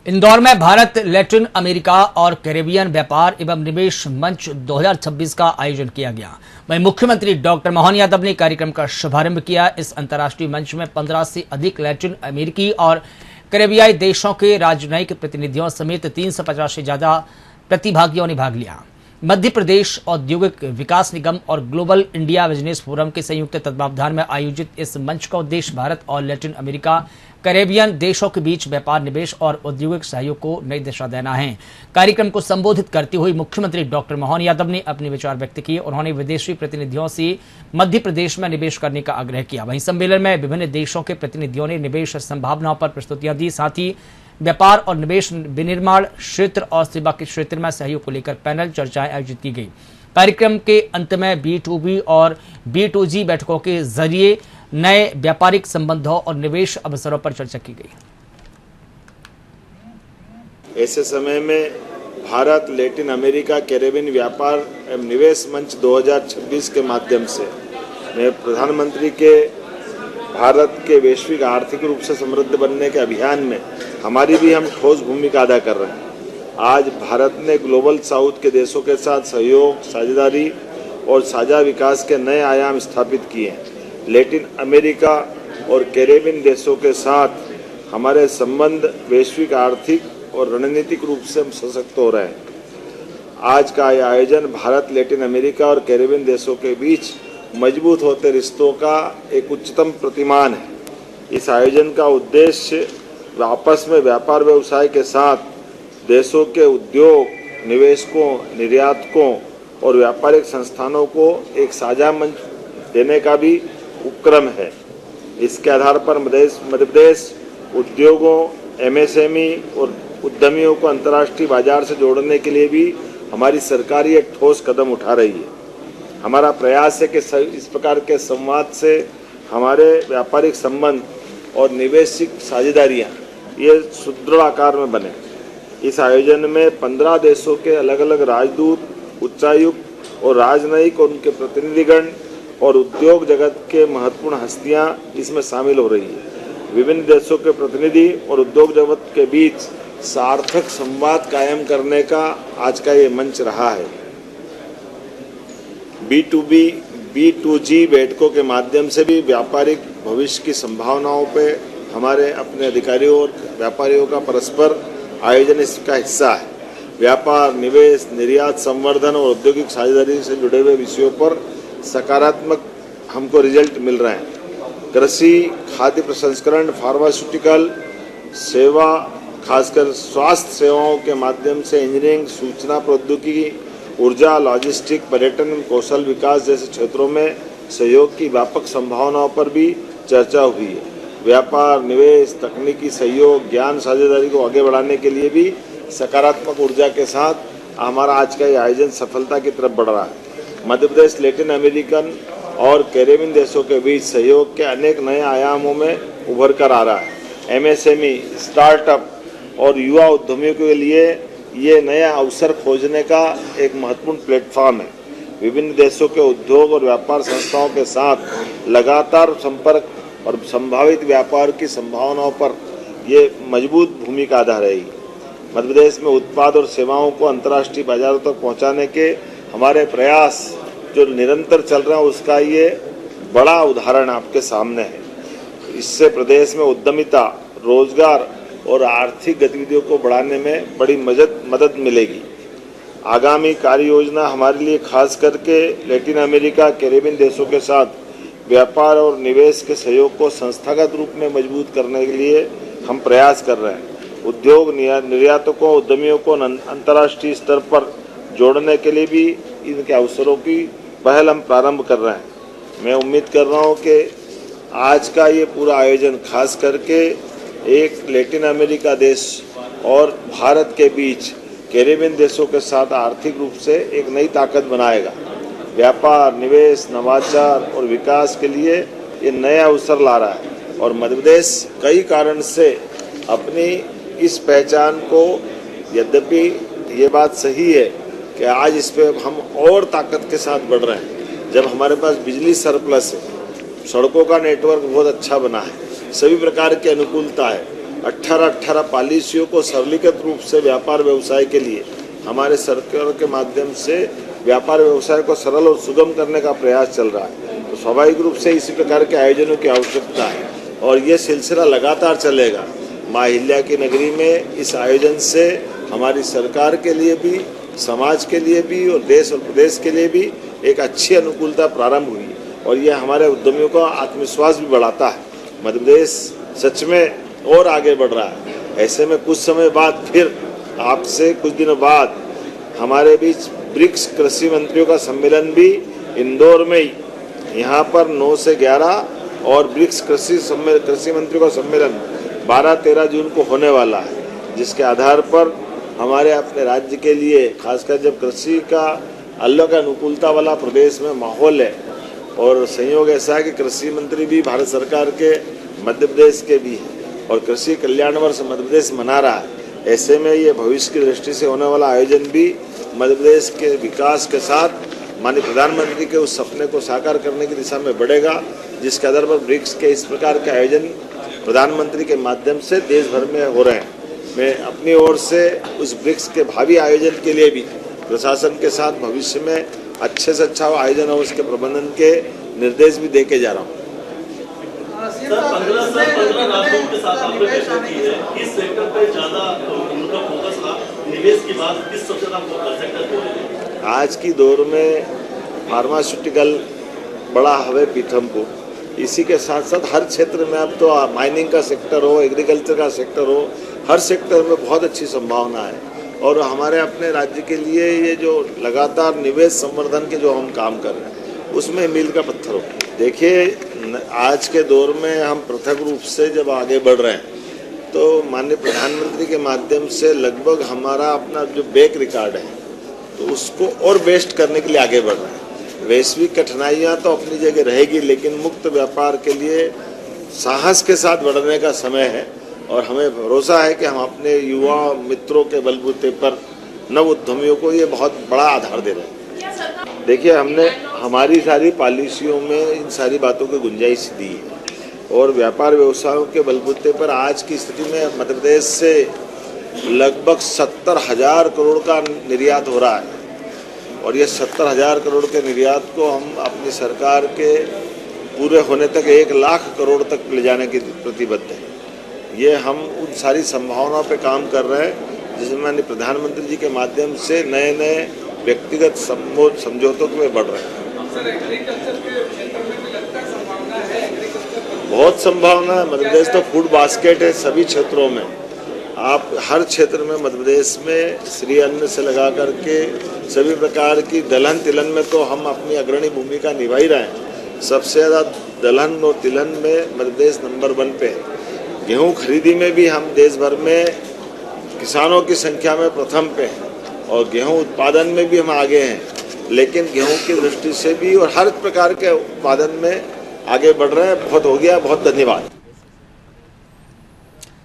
इंदौर में Bharat Latin America और Caribbean व्यापार एवं निवेश मंच 2026 का आयोजन किया गया। वहीं मुख्यमंत्री डॉक्टर मोहन यादव ने कार्यक्रम का शुभारंभ किया। इस अंतर्राष्ट्रीय मंच में 15 से अधिक लैटिन अमेरिकी और कैरेबियाई देशों के राजनयिक प्रतिनिधियों समेत 350 से ज्यादा प्रतिभागियों ने भाग लिया। मध्य प्रदेश औद्योगिक विकास निगम और ग्लोबल इंडिया बिजनेस फोरम के संयुक्त तत्वावधान में आयोजित इस मंच का उद्देश्य भारत और लैटिन अमेरिका कैरेबियन देशों के बीच व्यापार, निवेश और औद्योगिक सहयोग को नई दिशा देना है। कार्यक्रम को संबोधित करते हुए मुख्यमंत्री डॉक्टर मोहन यादव ने अपने विचार व्यक्त किए। उन्होंने विदेशी प्रतिनिधियों से मध्य प्रदेश में निवेश करने का आग्रह किया। वहीं सम्मेलन में विभिन्न देशों के प्रतिनिधियों ने निवेश संभावनाओं पर प्रस्तुतियां दी। साथ ही व्यापार और निवेश, विनिर्माण क्षेत्र और सेवा के क्षेत्र में सहयोग को लेकर पैनल चर्चाएं आयोजित की गई। कार्यक्रम के अंत में B2B और B2G बैठकों के जरिए नए व्यापारिक संबंधों और निवेश अवसरों पर चर्चा की गई। ऐसे समय में भारत लैटिन अमेरिका कैरेबियन व्यापार एवं निवेश मंच 2026 के माध्यम से मैं प्रधानमंत्री के भारत के वैश्विक आर्थिक रूप से समृद्ध बनने के अभियान में हमारी भी हम ठोस भूमिका अदा कर रहे हैं। आज भारत ने ग्लोबल साउथ के देशों के साथ सहयोग, साझेदारी और साझा विकास के नए आयाम स्थापित किए हैं। लैटिन अमेरिका और कैरेबियन देशों के साथ हमारे संबंध वैश्विक आर्थिक और रणनीतिक रूप से सशक्त हो रहे हैं। आज का यह आयोजन भारत, लैटिन अमेरिका और कैरेबियन देशों के बीच मजबूत होते रिश्तों का एक उच्चतम प्रतिमान है। इस आयोजन का उद्देश्य आपस में व्यापार व्यवसाय के साथ देशों के उद्योग, निवेशकों, निर्यातकों और व्यापारिक संस्थानों को एक साझा मंच देने का भी उपक्रम है। इसके आधार पर मध्य प्रदेश उद्योगों, MSME और उद्यमियों को अंतर्राष्ट्रीय बाजार से जोड़ने के लिए भी हमारी सरकार एक ठोस कदम उठा रही है। हमारा प्रयास है कि इस प्रकार के संवाद से हमारे व्यापारिक संबंध और निवेशिक साझेदारियाँ ये सुदृढ़ आकार में बने। इस आयोजन में 15 देशों के अलग अलग राजदूत, उच्चायुक्त और राजनयिक और उनके प्रतिनिधिगण और उद्योग जगत के महत्वपूर्ण हस्तियां इसमें शामिल हो रही है। विभिन्न देशों के प्रतिनिधि और उद्योग जगत के बीच सार्थक संवाद कायम करने का आज का ये मंच रहा है। B2B, B2G बैठकों के माध्यम से भी व्यापारिक भविष्य की संभावनाओं पे हमारे अपने अधिकारियों और व्यापारियों का परस्पर आयोजन इसका हिस्सा है। व्यापार, निवेश, निर्यात, संवर्धन और औद्योगिक साझेदारी से जुड़े हुए विषयों पर सकारात्मक हमको रिजल्ट मिल रहे हैं। कृषि, खाद्य प्रसंस्करण, फार्मास्यूटिकल सेवा, खासकर स्वास्थ्य सेवाओं के माध्यम से इंजीनियरिंग, सूचना प्रौद्योगिकी, ऊर्जा, लॉजिस्टिक, पर्यटन, कौशल विकास जैसे क्षेत्रों में सहयोग की व्यापक संभावनाओं पर भी चर्चा हुई है। व्यापार, निवेश, तकनीकी सहयोग, ज्ञान साझेदारी को आगे बढ़ाने के लिए भी सकारात्मक ऊर्जा के साथ हमारा आज का ये आयोजन सफलता की तरफ बढ़ रहा है। मध्य प्रदेश लैटिन अमेरिकन और कैरेबियन देशों के बीच सहयोग के अनेक नए आयामों में उभर कर आ रहा है। MSME, स्टार्टअप और युवा उद्यमियों के लिए ये नया अवसर खोजने का एक महत्वपूर्ण प्लेटफॉर्म है। विभिन्न देशों के उद्योग और व्यापार संस्थाओं के साथ लगातार संपर्क और संभावित व्यापार की संभावनाओं पर ये मजबूत भूमिका अदा रहेगी। मध्य प्रदेश में उत्पाद और सेवाओं को अंतर्राष्ट्रीय बाजारों तक पहुंचाने के हमारे प्रयास जो निरंतर चल रहे हैं उसका ये बड़ा उदाहरण आपके सामने है। इससे प्रदेश में उद्यमिता, रोजगार और आर्थिक गतिविधियों को बढ़ाने में बड़ी मदद मिलेगी। आगामी कार्य योजना हमारे लिए खास करके लैटिन अमेरिका, कैरेबियन देशों के साथ व्यापार और निवेश के सहयोग को संस्थागत रूप में मजबूत करने के लिए हम प्रयास कर रहे हैं। उद्योग, निर्यातकों, उद्यमियों को अंतर्राष्ट्रीय स्तर पर जोड़ने के लिए भी इनके अवसरों की पहल हम प्रारंभ कर रहे हैं। मैं उम्मीद कर रहा हूँ कि आज का ये पूरा आयोजन खास करके एक लैटिन अमेरिका देश और भारत के बीच कैरेबियन देशों के साथ आर्थिक रूप से एक नई ताकत बनाएगा। व्यापार, निवेश, नवाचार और विकास के लिए ये नया अवसर ला रहा है और मध्य प्रदेश कई कारण से अपनी इस पहचान को, यद्यपि ये बात सही है कि आज इस पे हम और ताकत के साथ बढ़ रहे हैं। जब हमारे पास बिजली सरप्लस है, सड़कों का नेटवर्क बहुत अच्छा बना है, सभी प्रकार की अनुकूलता है, 18 पॉलिसियों को सरलीकृत रूप से व्यापार व्यवसाय के लिए हमारे सरकार के माध्यम से व्यापार व्यवसाय को सरल और सुगम करने का प्रयास चल रहा है। तो स्वाभाविक रूप से इसी प्रकार के आयोजनों की आवश्यकता है और ये सिलसिला लगातार चलेगा। माँ अहिल्या की नगरी में इस आयोजन से हमारी सरकार के लिए भी, समाज के लिए भी और देश और प्रदेश के लिए भी एक अच्छी अनुकूलता प्रारंभ हुई और ये हमारे उद्यमियों का आत्मविश्वास भी बढ़ाता है। मध्य प्रदेश सच में और आगे बढ़ रहा है। ऐसे में कुछ समय बाद फिर आपसे कुछ दिनों बाद हमारे बीच ब्रिक्स कृषि मंत्रियों का सम्मेलन भी इंदौर में ही यहाँ पर 9 से 11 और ब्रिक्स कृषि मंत्रियों का सम्मेलन 12-13 जून को होने वाला है, जिसके आधार पर हमारे अपने राज्य के लिए खासकर जब कृषि का अलग अनुकूलता वाला प्रदेश में माहौल है और संयोग ऐसा है कि कृषि मंत्री भी भारत सरकार के मध्य प्रदेश के भी हैं और कृषि कल्याण वर्ष मध्य प्रदेश मना रहा है। ऐसे में ये भविष्य की दृष्टि से होने वाला आयोजन भी मध्य प्रदेश के विकास के साथ माननीय प्रधानमंत्री के उस सपने को साकार करने की दिशा में बढ़ेगा, जिसके आधार पर ब्रिक्स के इस प्रकार के आयोजन प्रधानमंत्री के माध्यम से देश भर में हो रहे हैं। मैं अपनी ओर से उस ब्रिक्स के भावी आयोजन के लिए भी प्रशासन के साथ भविष्य में अच्छे से अच्छा आयोजन और उसके प्रबंधन के निर्देश भी दे के जा रहा हूँ। सर 15 राज्यों के साथ आपने बैठक की है, किस सेक्टर पे ज्यादा उनका फोकस रहा? निवेश की बात किस सबसे ज्यादा फोकस सेक्टर पे है? आज की दौर में फार्मास्यूटिकल बड़ा हवे पीथमपुर, इसी के साथ साथ हर क्षेत्र में अब तो माइनिंग का सेक्टर हो, एग्रीकल्चर का सेक्टर हो, हर सेक्टर में बहुत अच्छी संभावना है और हमारे अपने राज्य के लिए ये जो लगातार निवेश संवर्धन के जो हम काम कर रहे हैं उसमें मील का पत्थर हो। देखिए, आज के दौर में हम पृथक रूप से जब आगे बढ़ रहे हैं तो माननीय प्रधानमंत्री के माध्यम से लगभग हमारा अपना जो बैक रिकॉर्ड है तो उसको और बेस्ट करने के लिए आगे बढ़ रहे हैं। वैश्विक कठिनाइयाँ तो अपनी जगह रहेगी, लेकिन मुक्त व्यापार के लिए साहस के साथ बढ़ने का समय है और हमें भरोसा है कि हम अपने युवा मित्रों के बलबूते पर नव उद्यमियों को ये बहुत बड़ा आधार दे रहे हैं। देखिए, हमने हमारी सारी पॉलिसियों में इन सारी बातों की गुंजाइश दी है और व्यापार व्यवसायों के बलबूते पर आज की स्थिति में मध्य प्रदेश से लगभग 70,000 करोड़ का निर्यात हो रहा है और ये 70,000 करोड़ के निर्यात को हम अपनी सरकार के पूरे होने तक 1 लाख करोड़ तक ले जाने की प्रतिबद्ध है। ये हम उन सारी संभावनाओं पे काम कर रहे हैं जिसमें माननीय प्रधानमंत्री जी के माध्यम से नए नए व्यक्तिगत समझौतों में बढ़ रहे हैं। बहुत संभावना है। मध्य प्रदेश तो फूड बास्केट है सभी क्षेत्रों में। आप हर क्षेत्र में मध्य प्रदेश में श्री अन्न से लगा करके सभी प्रकार की दलहन तिलहन में तो हम अपनी अग्रणी भूमिका निभा ही रहे हैं। सबसे ज़्यादा दलहन और तिलहन में मध्य प्रदेश नंबर 1 पे है। गेहूँ खरीदी में भी हम देश भर में किसानों की संख्या में प्रथम पे हैं और गेहूं उत्पादन में भी हम आगे हैं, लेकिन गेहूं की दृष्टि से भी और हर प्रकार के उत्पादन में आगे बढ़ रहे हैं। बहुत हो गया, बहुत धन्यवाद।